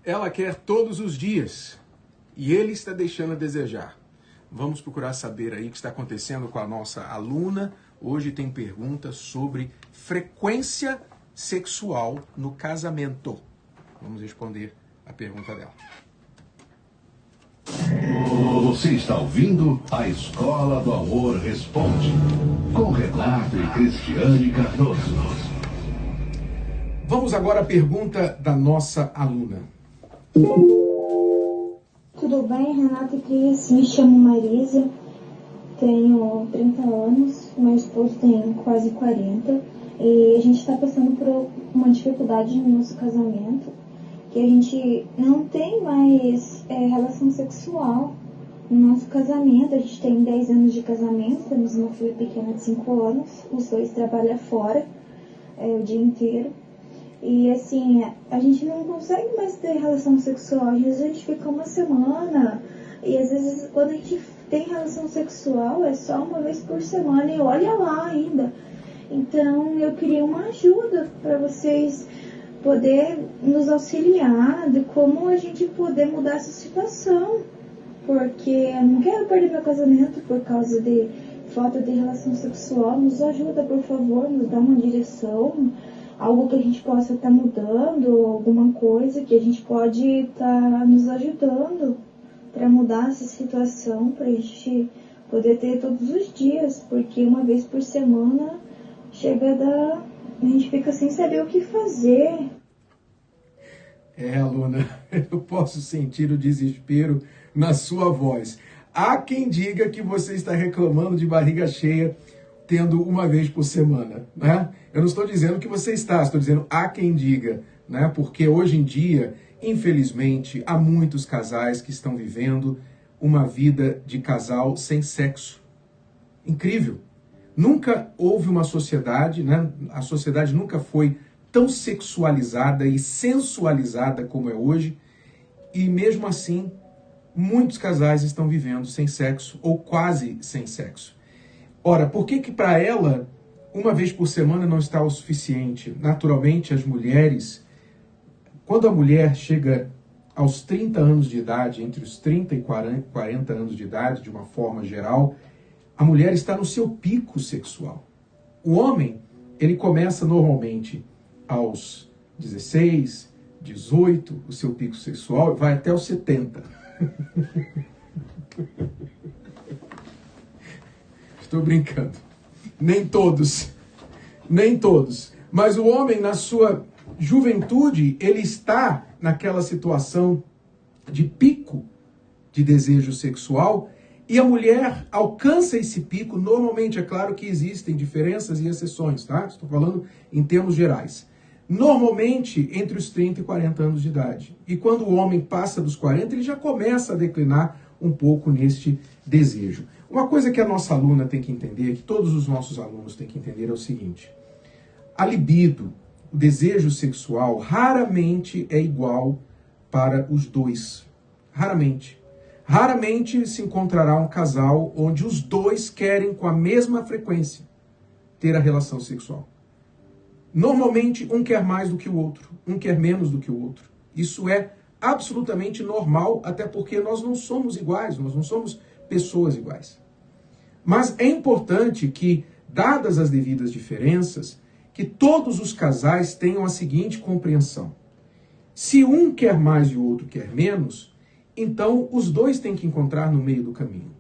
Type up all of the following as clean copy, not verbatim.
Ela quer todos os dias e ele está deixando a desejar. Vamos procurar saber aí o que está acontecendo com a nossa aluna. Hoje tem pergunta sobre frequência sexual no casamento. Vamos responder a pergunta dela. Você está ouvindo a Escola do Amor Responde, com Renato e Cristiane Cardoso. Vamos agora à pergunta da nossa aluna. Tudo bem, Renato e Cris? Me chamo Marisa, tenho 30 anos, meu esposo tem quase 40 e a gente está passando por uma dificuldade no nosso casamento, que a gente não tem mais relação sexual no nosso casamento. A gente tem 10 anos de casamento, temos uma filha pequena de 5 anos, os dois trabalham fora o dia inteiro. E assim, a gente não consegue mais ter relação sexual. Às vezes a gente fica uma semana, e às vezes quando a gente tem relação sexual é só uma vez por semana, e olha lá ainda. Então eu queria uma ajuda para vocês poder nos auxiliar de como a gente poder mudar essa situação, porque eu não quero perder meu casamento por causa de falta de relação sexual. Nos ajuda, por favor, nos dá uma direção, algo que a gente possa estar mudando, alguma coisa que a gente pode estar nos ajudando para mudar essa situação, para a gente poder ter todos os dias, porque uma vez por semana chega a gente fica sem saber o que fazer. Aluna, eu posso sentir o desespero na sua voz. Há quem diga que você está reclamando de barriga cheia tendo uma vez por semana, né? Eu não estou dizendo que você está, estou dizendo há quem diga, né? Porque hoje em dia, infelizmente, há muitos casais que estão vivendo uma vida de casal sem sexo. Incrível. Nunca houve uma sociedade, né? A sociedade nunca foi tão sexualizada e sensualizada como é hoje, e mesmo assim, muitos casais estão vivendo sem sexo ou quase sem sexo. Ora, por que para ela, uma vez por semana não está o suficiente? Naturalmente, as mulheres, quando a mulher chega aos 30 anos de idade, entre os 30 e 40 anos de idade, de uma forma geral, a mulher está no seu pico sexual. O homem, ele começa normalmente aos 16, 18, o seu pico sexual, vai até os 70. Estou brincando. Nem todos. Mas o homem, na sua juventude, ele está naquela situação de pico de desejo sexual, e a mulher alcança esse pico. Normalmente, é claro que existem diferenças e exceções, tá? Estou falando em termos gerais. Normalmente, entre os 30 e 40 anos de idade. E quando o homem passa dos 40, ele já começa a declinar um pouco neste desejo. Uma coisa que a nossa aluna tem que entender, que todos os nossos alunos têm que entender, é o seguinte: a libido, o desejo sexual, raramente é igual para os dois. Raramente. Raramente se encontrará um casal onde os dois querem com a mesma frequência ter a relação sexual. Normalmente, um quer mais do que o outro, um quer menos do que o outro. Isso é absolutamente normal, até porque nós não somos iguais, nós não somos pessoas iguais. Mas é importante que, dadas as devidas diferenças, que todos os casais tenham a seguinte compreensão: se um quer mais e o outro quer menos, então os dois têm que encontrar no meio do caminho.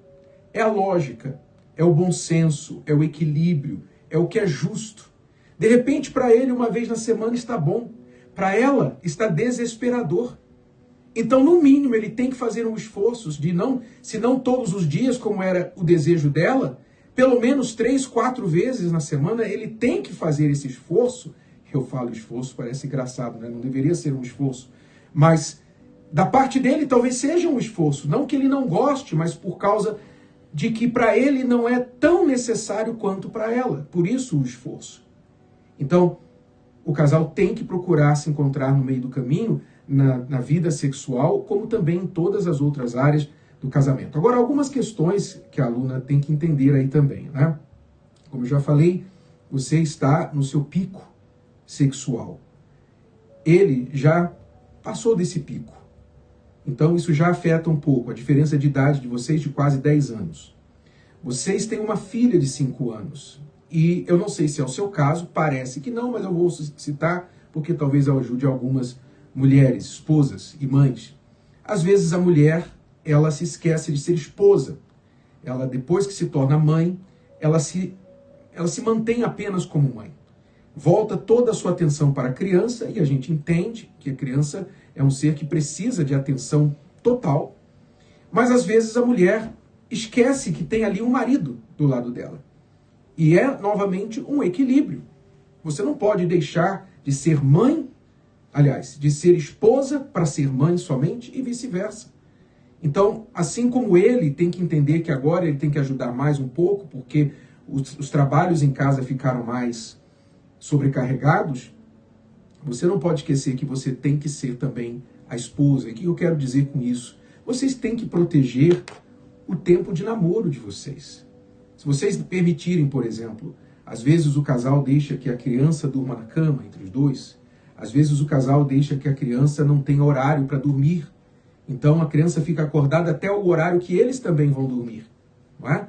É a lógica, é o bom senso, é o equilíbrio, é o que é justo. De repente, para ele, uma vez na semana está bom. Para ela, está desesperador. Então, no mínimo, ele tem que fazer um esforço de não, se não todos os dias, como era o desejo dela, pelo menos 3, 4 vezes na semana, ele tem que fazer esse esforço. Eu falo esforço, parece engraçado, né? Não deveria ser um esforço. Mas, da parte dele, talvez seja um esforço. Não que ele não goste, mas por causa de que para ele não é tão necessário quanto para ela. Por isso o esforço. Então, o casal tem que procurar se encontrar no meio do caminho, na vida sexual, como também em todas as outras áreas do casamento. Agora, algumas questões que a aluna tem que entender aí também, né? Como eu já falei, você está no seu pico sexual. Ele já passou desse pico. Então isso já afeta um pouco a diferença de idade de vocês de quase 10 anos. Vocês têm uma filha de 5 anos. E eu não sei se é o seu caso, parece que não, mas eu vou citar porque talvez eu ajude algumas mulheres, esposas e mães. Às vezes a mulher, ela se esquece de ser esposa. Ela, depois que se torna mãe, ela se mantém apenas como mãe. Volta toda a sua atenção para a criança e a gente entende que a criança é um ser que precisa de atenção total. Mas às vezes a mulher esquece que tem ali um marido do lado dela. E é, novamente, um equilíbrio. Você não pode deixar de ser mãe, aliás, de ser esposa para ser mãe somente e vice-versa. Então, assim como ele tem que entender que agora ele tem que ajudar mais um pouco, porque os trabalhos em casa ficaram mais sobrecarregados, você não pode esquecer que você tem que ser também a esposa. E o que eu quero dizer com isso? Vocês têm que proteger o tempo de namoro de vocês. Se vocês permitirem, por exemplo, às vezes o casal deixa que a criança durma na cama entre os dois, às vezes o casal deixa que a criança não tenha horário para dormir. Então a criança fica acordada até o horário que eles também vão dormir. Não é?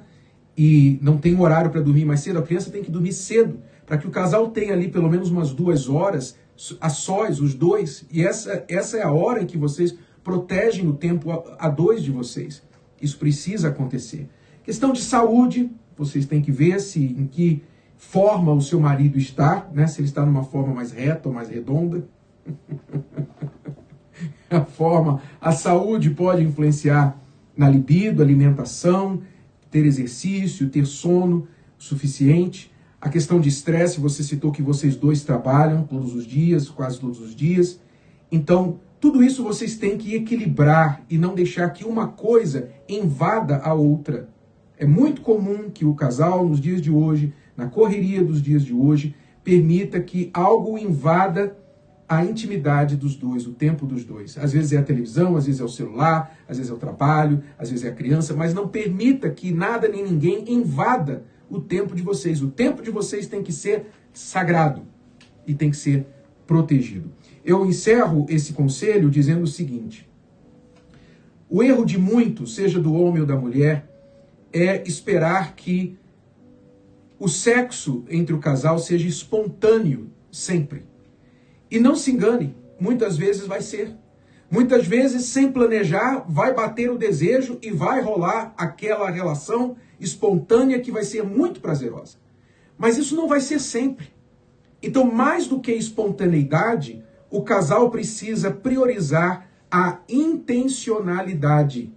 E não tem horário para dormir mais cedo, a criança tem que dormir cedo, para que o casal tenha ali pelo menos umas 2 horas a sós, os dois. E essa é a hora em que vocês protegem o tempo a dois de vocês. Isso precisa acontecer. Questão de saúde, vocês têm que ver em que forma o seu marido está, né? Se ele está numa forma mais reta ou mais redonda. A saúde pode influenciar na libido, alimentação, ter exercício, ter sono suficiente. A questão de estresse, você citou que vocês dois trabalham todos os dias, quase todos os dias. Então, tudo isso vocês têm que equilibrar e não deixar que uma coisa invada a outra. É muito comum que o casal, nos dias de hoje, na correria dos dias de hoje, permita que algo invada a intimidade dos dois, o tempo dos dois. Às vezes é a televisão, às vezes é o celular, às vezes é o trabalho, às vezes é a criança, mas não permita que nada nem ninguém invada o tempo de vocês. O tempo de vocês tem que ser sagrado e tem que ser protegido. Eu encerro esse conselho dizendo o seguinte: o erro de muitos, seja do homem ou da mulher, é esperar que o sexo entre o casal seja espontâneo sempre. E não se engane, muitas vezes vai ser. Muitas vezes, sem planejar, vai bater o desejo e vai rolar aquela relação espontânea que vai ser muito prazerosa. Mas isso não vai ser sempre. Então, mais do que espontaneidade, o casal precisa priorizar a intencionalidade.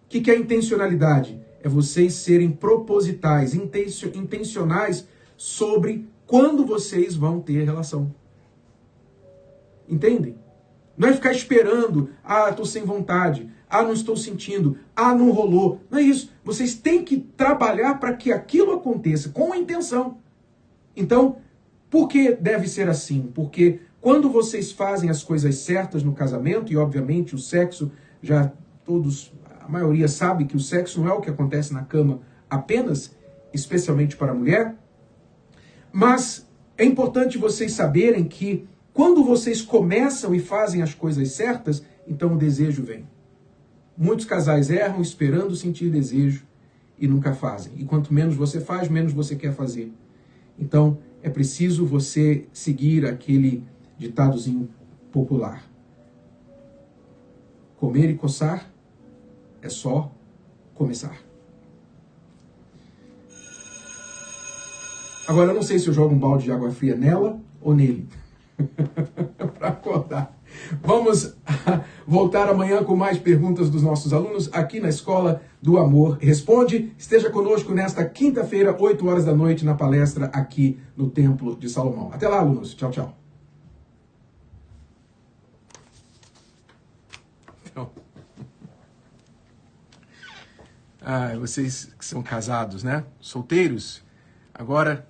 O que é intencionalidade? É vocês serem propositais, intencionais sobre quando vocês vão ter relação. Entendem? Não é ficar esperando, estou sem vontade, não estou sentindo, não rolou. Não é isso. Vocês têm que trabalhar para que aquilo aconteça com a intenção. Então, por que deve ser assim? Porque quando vocês fazem as coisas certas no casamento, e obviamente o sexo, a maioria sabe que o sexo não é o que acontece na cama apenas, especialmente para a mulher, mas é importante vocês saberem que quando vocês começam e fazem as coisas certas, então o desejo vem. Muitos casais erram esperando sentir desejo e nunca fazem. E quanto menos você faz, menos você quer fazer. Então, é preciso você seguir aquele ditadozinho popular. Comer e coçar é só começar. Agora, eu não sei se eu jogo um balde de água fria nela ou nele. Para acordar. Vamos voltar amanhã com mais perguntas dos nossos alunos aqui na Escola do Amor Responde. Esteja conosco nesta quinta-feira, 8 horas da noite, na palestra aqui no Templo de Salomão. Até lá, alunos. Tchau, tchau. Então, vocês que são casados, né? Solteiros, agora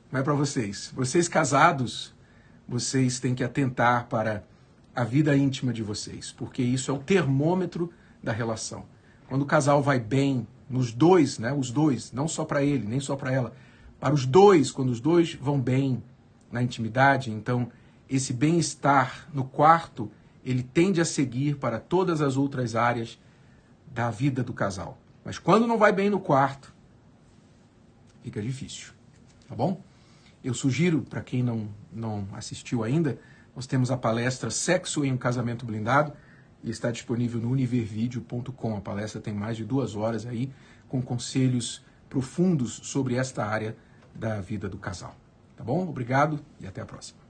não é para vocês. Vocês casados, vocês têm que atentar para a vida íntima de vocês, porque isso é o termômetro da relação. Quando o casal vai bem, nos dois, né, os dois, não só para ele, nem só para ela, para os dois, quando os dois vão bem na intimidade, então esse bem-estar no quarto ele tende a seguir para todas as outras áreas da vida do casal. Mas quando não vai bem no quarto, fica difícil, tá bom? Eu sugiro, para quem não assistiu ainda, nós temos a palestra Sexo em um Casamento Blindado, e está disponível no univervideo.com. A palestra tem mais de 2 horas aí, com conselhos profundos sobre esta área da vida do casal. Tá bom? Obrigado e até a próxima.